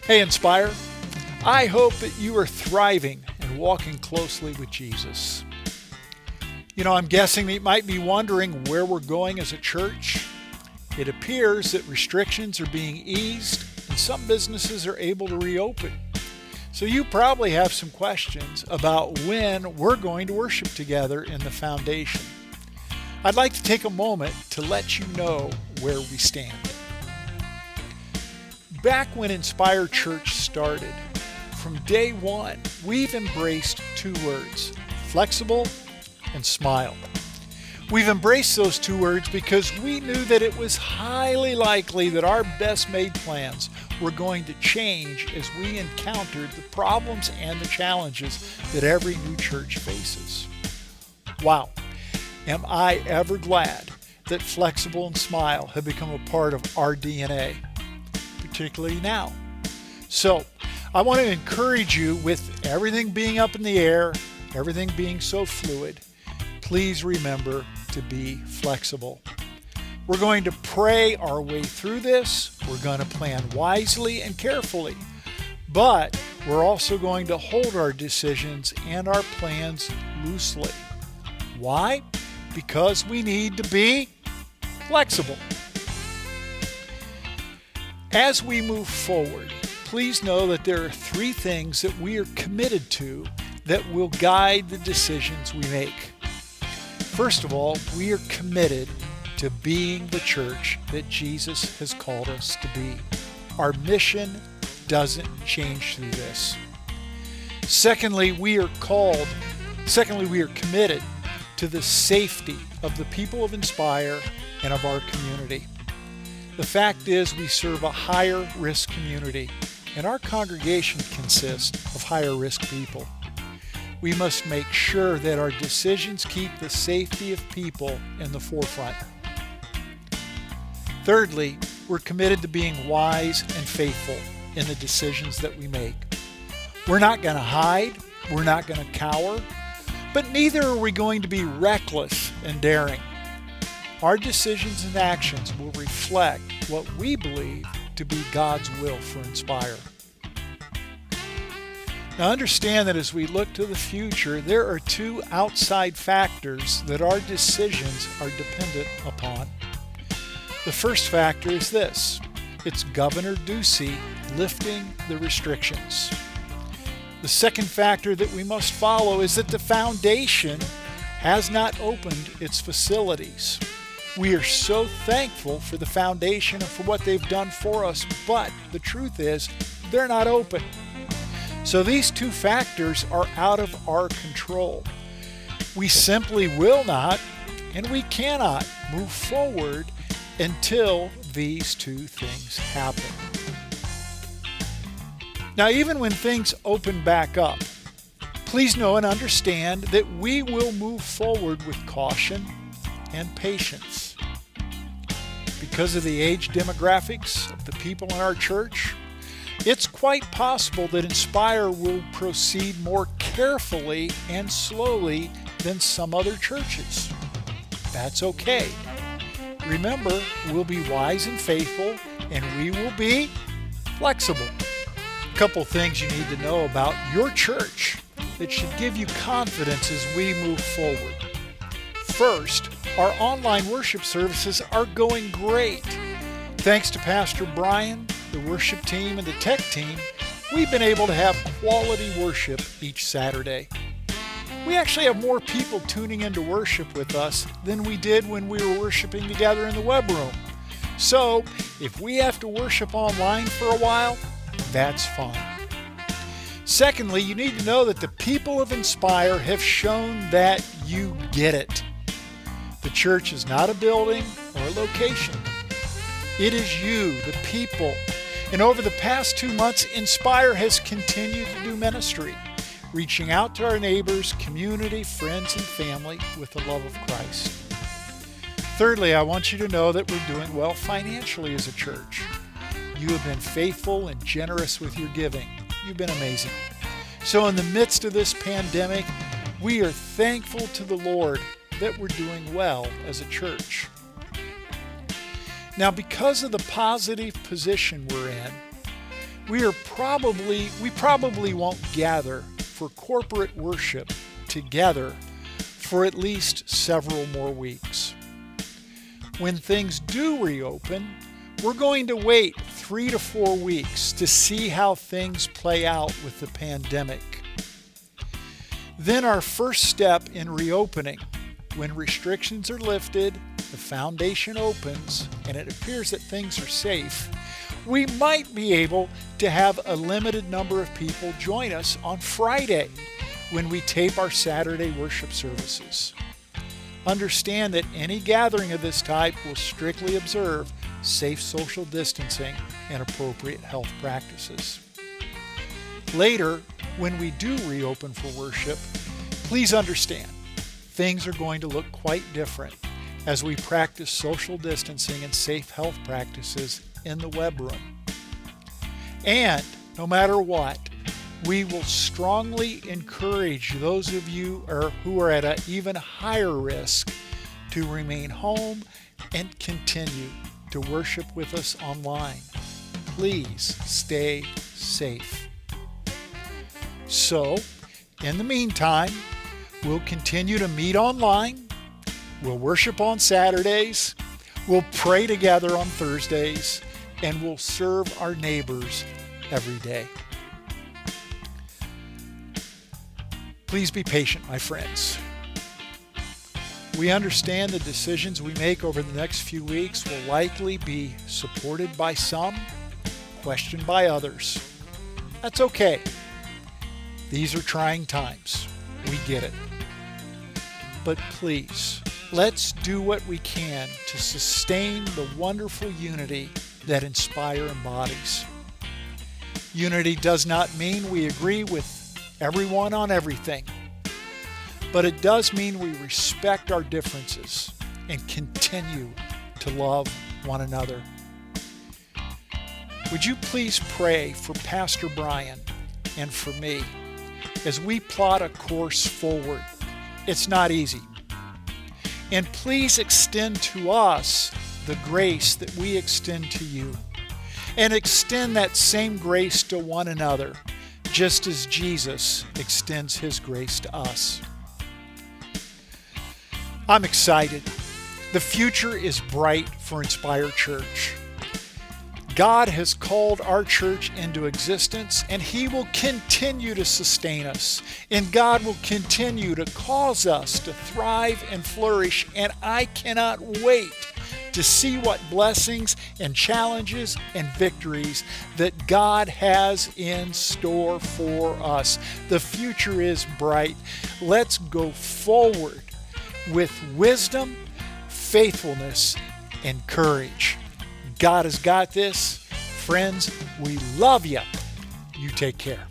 Hey, Inspire. I hope that you are thriving and walking closely with Jesus. I'm guessing that you might be wondering where we're going as a church. It appears that restrictions are being eased and some businesses are able to reopen. So you probably have some questions about when we're going to worship together in the foundation. I'd like to take a moment to let you know where we stand. Back when Inspire Church started, from day one, we've embraced two words, flexible and smile. We've embraced those two words because we knew that it was highly likely that our best made plans were going to change as we encountered the problems and the challenges that every new church faces. Wow, am I ever glad that flexible and smile have become a part of our DNA, particularly now. So, I want to encourage you, with everything being up in the air, everything being so fluid, please remember to be flexible. We're going to pray our way through this. We're going to plan wisely and carefully. But we're also going to hold our decisions and our plans loosely. Why? Because we need to be flexible. As we move forward, please know that there are three things that we are committed to that will guide the decisions we make. First of all, we are committed to being the church that Jesus has called us to be. Our mission doesn't change through this. Secondly, we are committed to the safety of the people of Inspire and of our community. The fact is, we serve a higher risk community, and our congregation consists of higher risk people. We must make sure that our decisions keep the safety of people in the forefront. Thirdly, we're committed to being wise and faithful in the decisions that we make. We're not going to hide, we're not going to cower, but neither are we going to be reckless and daring. Our decisions and actions will reflect what we believe to be God's will for Inspire. Now understand that as we look to the future, there are two outside factors that our decisions are dependent upon. The first factor is this: it's Governor Ducey lifting the restrictions. The second factor that we must follow is that the foundation has not opened its facilities. We are so thankful for the foundation and for what they've done for us, but the truth is, they're not open. So these two factors are out of our control. We simply will not and we cannot move forward until these two things happen. Now, even when things open back up, please know and understand that we will move forward with caution and patience. Because of the age demographics of the people in our church, it's quite possible that Inspire will proceed more carefully and slowly than some other churches. That's okay. Remember, we'll be wise and faithful, and we will be flexible. A couple things you need to know about your church that should give you confidence as we move forward. First, our online worship services are going great. Thanks to Pastor Brian, the worship team, and the tech team, we've been able to have quality worship each Saturday. We actually have more people tuning into worship with us than we did when we were worshiping together in the web room. So, if we have to worship online for a while, that's fine. Secondly, you need to know that the people of Inspire have shown that you get it. The church is not a building or a location. It is you, the people. And over the past 2 months, Inspire has continued to do ministry, reaching out to our neighbors, community, friends, and family with the love of Christ. Thirdly, I want you to know that we're doing well financially as a church. You have been faithful and generous with your giving. You've been amazing. So in the midst of this pandemic, we are thankful to the Lord that we're doing well as a church. Now, because of the positive position we're in, we probably won't gather for corporate worship together for at least several more weeks. When things do reopen, we're going to wait 3 to 4 weeks to see how things play out with the pandemic. Then our first step in reopening, when restrictions are lifted, the foundation opens, and it appears that things are safe, we might be able to have a limited number of people join us on Friday when we tape our Saturday worship services. Understand that any gathering of this type will strictly observe safe social distancing and appropriate health practices. Later, when we do reopen for worship, please understand things are going to look quite different as we practice social distancing and safe health practices in the web room. And no matter what, we will strongly encourage those of you who are at an even higher risk to remain home and continue to worship with us online. Please stay safe. So, in the meantime, we'll continue to meet online. We'll worship on Saturdays. We'll pray together on Thursdays. And we'll serve our neighbors every day. Please be patient, my friends. We understand the decisions we make over the next few weeks will likely be supported by some, questioned by others. That's okay. These are trying times. We get it. But please, let's do what we can to sustain the wonderful unity that Inspire embodies. Unity does not mean we agree with everyone on everything, but it does mean we respect our differences and continue to love one another. Would you please pray for Pastor Brian and for me as we plot a course forward? It's not easy. And please extend to us the grace that we extend to you, and extend that same grace to one another, just as Jesus extends his grace to us. I'm excited. The future is bright for Inspire Church. God has called our church into existence, and he will continue to sustain us, and God will continue to cause us to thrive and flourish, and I cannot wait to see what blessings and challenges and victories that God has in store for us. The future is bright. Let's go forward with wisdom, faithfulness, and courage. God has got this. Friends, we love you. You take care.